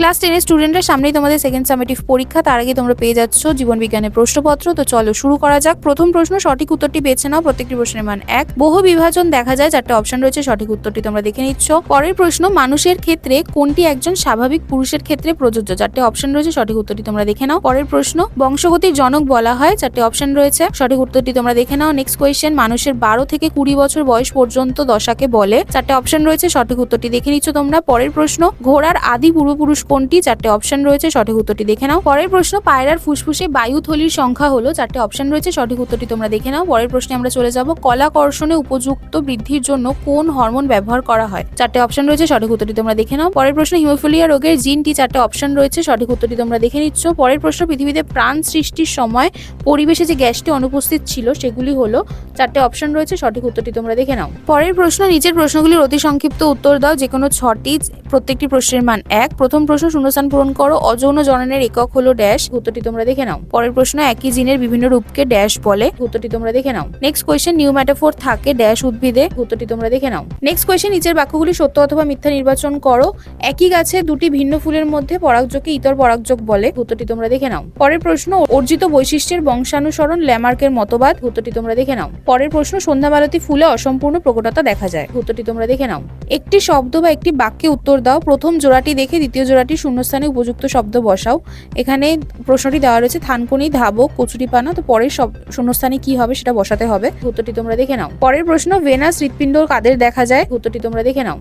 Class 10 এর স্টুডেন্টরা সামনেই তোমাদের সেকেন্ড সামেটিভ পরীক্ষা, তার আগে তোমরা পেয়ে যাচ্ছ জীবন বিজ্ঞানের প্রশ্নপত্র। তো চলো শুরু করা যাক। প্রথম প্রশ্ন, সঠিক উত্তরটি বেছে নাও। প্রত্যেকটি প্রশ্নের মান 1। বহু বিভাজন দেখা যায়, 4টে অপশন রয়েছে, সঠিক উত্তরটি তোমরা দেখে নিচ্ছ। পরের প্রশ্ন, মানুষের ক্ষেত্রে কোনটি একজন স্বাভাবিক পুরুষের ক্ষেত্রে প্রযোজ্য? 4টে অপশন রয়েছে, সঠিক উত্তরটি তোমরা দেখে নাও। পরের প্রশ্ন, বংশগতির জনক বলা হয়, 4টে অপশন রয়েছে, সঠিক উত্তরটি তোমরা দেখে নাও। নেক্সট কোয়েশ্চেন, মানুষের 12 থেকে 20 বছর বয়স পর্যন্ত দশাকে বলে, 4টে অপশন রয়েছে, সঠিক উত্তরটি দেখে নিচ্ছ তোমরা। পরের প্রশ্ন, ঘোড়ার আদি পূর্বপুরুষ কোনটি? 4টে অপশন রয়েছে, সঠিক উত্তরটি দেখে নাও। পরের প্রশ্ন, পায়রার ফুসফুসে বায়ুথলির সংখ্যা হলো, 4টে অপশন রয়েছে, সঠিক উত্তরটি তোমরা দেখে নাও। পরের প্রশ্নে আমরা চলে যাব, কলাকর্ষণে উপযুক্ত বৃদ্ধির জন্য কোন হরমোন ব্যবহার করা হয়? 4টে অপশন রয়েছে, সঠিক উত্তরটি তোমরা দেখে নাও। পরের প্রশ্ন, হিমোফিলিয়া রোগের জিনটি, 4টে অপশন রয়েছে, সঠিক উত্তরটি তোমরা দেখে নিচ্ছ। পরের প্রশ্ন, পৃথিবীতে প্রাণ সৃষ্টির সময় পরিবেশে যে গ্যাসটি অনুপস্থিত ছিল সেগুলি হলো, 4টে অপশন রয়েছে, সঠিক উত্তরটি তোমরা দেখে নাও। পরের প্রশ্ন, নিচের প্রশ্নগুলির অতি সংক্ষিপ্ত উত্তর দাও, যে কোনো 6টি, প্রত্যেকটি প্রশ্নের মান 1। প্রথম প্রশ্ন, শূন্যস্থান পূরণ করো, অযৌন জননের একক হলো ড্যাশ, উত্তরটি তোমরা দেখে নাও। পরের প্রশ্ন, একই জিনের বিভিন্ন রূপকে ড্যাশ বলে, উত্তরটি তোমরা দেখে নাও। নেক্সট কোয়েশ্চেন, নিউ ম্যাটাফোর থাকে ড্যাশ উদ্ভিদে, উত্তরটি তোমরা দেখে নাও। নেক্সট কোয়েশ্চেন, নিচের বাক্যগুলি সত্য অথবা মিথ্যা নির্বাচন করো। একই গাছে দুটি ভিন্ন ফুলের মধ্যে পরাগযোগকে ইতর পরাগযোগ বলে, উত্তরটি তোমরা দেখে নাও। পরের প্রশ্ন, অর্জিত বৈশিষ্ট্যের বংশানুসরণ ল্যামার্কের মতবাদ, উত্তরটি তোমরা দেখে নাও। পরের প্রশ্ন, সন্ধ্যামালতি ফুলে অসম্পূর্ণ প্রকটতা দেখা যায়, উত্তরটি তোমরা দেখে নাও। একটি শব্দ বা একটি বাক্যে উত্তর দাও, প্রথম জোড়াটি দেখে দ্বিতীয় জোড়াটি শূন্যস্থানে উপযুক্ত শব্দ বসাও। এখানে প্রশ্নটি দেওয়া রয়েছে থানকুনি, ধাবক, কচুরিপানা, তো পরের শূন্যস্থানে কি হবে সেটা বসাতে হবে, উত্তরটি তোমরা দেখে নাও। পরের প্রশ্ন, ভেনাস হৃৎপিণ্ড কাদের দেখা যায়? উত্তরটি তোমরা দেখে নাও।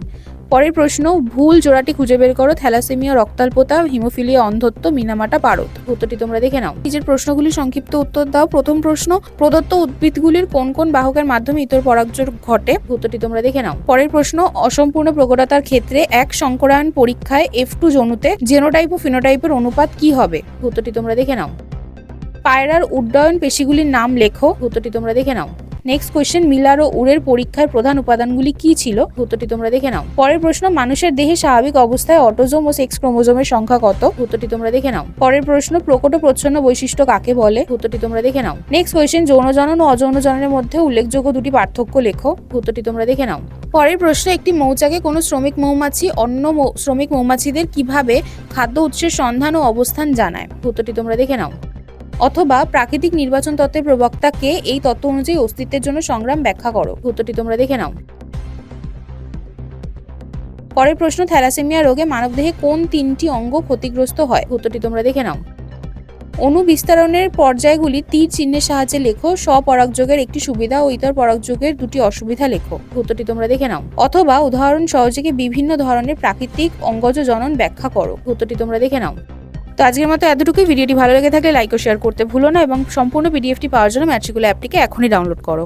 পরের প্রশ্ন, ভুল জোড়াটি খুঁজে বের করো, থ্যালাসেমিয়া রক্তাল্পতা, হিমোফিলিয়া অন্ধত্ব, মিনামাটা পারদ, উত্তরটি তোমরা দেখে নাও। নিজের প্রশ্নগুলি সংক্ষিপ্ত উত্তর দাও। প্রথম প্রশ্ন, প্রদত্ত উদ্ভিদগুলির কোন কোন বাহকের মাধ্যমে ইতর পরাগযোগ ঘটে? উত্তরটি তোমরা দেখে নাও। পরের প্রশ্ন, অসম্পূর্ণ প্রকটতার ক্ষেত্রে এক সংকরায়ন পরীক্ষায় F2 জনুতে জেনোটাইপ ও ফিনোটাইপের অনুপাত কি হবে? উত্তরটি তোমরা দেখে নাও। পায়রার উড্ডয়ন পেশিগুলির নাম লেখো, উত্তরটি তোমরা দেখে নাও। নেক্সট কোয়েশ্চেন, মিলার ও উরের পরীক্ষার প্রধান উপাদানগুলি কি ছিল? উত্তরটি তোমরা দেখে নাও। পরের প্রশ্ন, মানুষের দেহে স্বাভাবিক অবস্থায় অটোজোম ও সেক্স ক্রোমোজোমের সংখ্যা কত? উত্তরটি তোমরা দেখে নাও। পরের প্রশ্ন, প্রকট ও প্রচ্ছন্ন বৈশিষ্ট্য কাকে বলে? উত্তরটি তোমরা দেখে নাও। নেক্সট কোয়েশ্চেন, যৌন জনন ও অযৌন জননের মধ্যে উল্লেখযোগ্য দুটি পার্থক্য লেখো, উত্তরটি তোমরা দেখে নাও। পরের প্রশ্ন, একটি মৌচাকে কোনো শ্রমিক মৌমাছি অন্য শ্রমিক মৌমাছিদের কিভাবে খাদ্য উৎসের সন্ধান ও অবস্থান জানায়? উত্তরটি তোমরা দেখে নাও। অথবা প্রাকৃতিক নির্বাচন তত্ত্বের প্রবক্তা কে? এই তত্ত্ব অনুযায়ী অস্তিত্বের জন্য সংগ্রাম ব্যাখ্যা করো, উত্তরটি তোমরা দেখে নাও। পরের প্রশ্ন, থ্যালাসেমিয়া রোগে মানবদেহে কোন 3টি অঙ্গ ক্ষতিগ্রস্ত হয়? উত্তরটি তোমরা দেখে নাও। অণু বিস্তারণের পর্যায়গুলি তীর চিহ্নের সাহায্যে লেখো, স্বপরাগযোগের একটি সুবিধা ও ইতর পরাগযোগের দুটি অসুবিধা লেখো, উত্তরটি তোমরা দেখে নাও। অথবা উদাহরণ সহযোগে বিভিন্ন ধরনের প্রাকৃতিক অঙ্গজ জনন ব্যাখ্যা করো, উত্তরটি তোমরা দেখে নাও। তো আজকের মতো এতটুকুই। ভিডিওটি ভালো লেগে থাকলে লাইক ও শেয়ার করতে ভুলো না এবং সম্পূর্ণ পিডিএফটি পাওয়ার জন্য ম্যাট্রিকুলা অ্যাপটিকে এখনই ডাউনলোড করো।